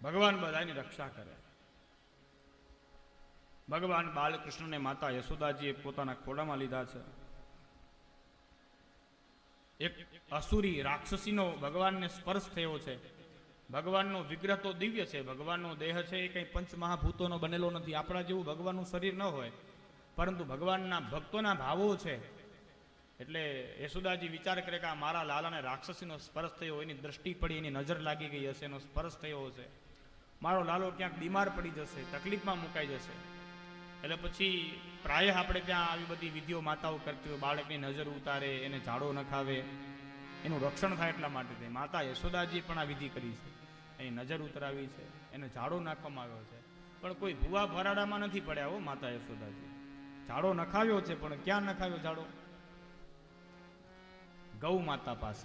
ભગવાન બધાની રક્ષા કરે. ભગવાન બાલકૃષ્ણને માતા યશોદાજીએ પોતાના ખોળામાં લીધા છે. એક અસુરી રાક્ષસીનો ભગવાનને સ્પર્શ થયો છે. ભગવાનનો વિગ્રહ તો દિવ્ય છે, ભગવાનનો દેહ છે એ કંઈ પંચમહાભૂતોનો બનેલો નથી. આપણા જેવું ભગવાનનું શરીર ન હોય, પરંતુ ભગવાનના ભક્તોના ભાવો છે. એટલે યશોદાજી વિચાર કરે કે આ મારા લાલાને રાક્ષસીનો સ્પર્શ થયો, એની દ્રષ્ટિ પડી, એની નજર લાગી ગઈ હશે, એનો સ્પર્શ થયો હશે, મારો લાલો ક્યાંક બીમાર પડી જશે, તકલીફમાં મુકાઈ જશે. એટલે પછી પ્રાય આપણે ત્યાં આવી બધી વિધિઓ માતાઓ કરતી હોય, બાળકની નજર ઉતારે, એને ઝાડો નખાવે, એનું રક્ષણ થાય એટલા માટે માતા યશોદાજી પણ આ વિધિ કરી છે. એની નજર ઉતરાવી છે, એને ઝાડો નાખવામાં આવ્યો છે. પણ કોઈ ભૂવા ભરાડામાં નથી પડ્યા હો માતા યશોદાજી. ઝાડો નખાવ્યો છે, પણ ક્યાં નખાવ્યો ઝાડો? ગૌ માતા પાસે.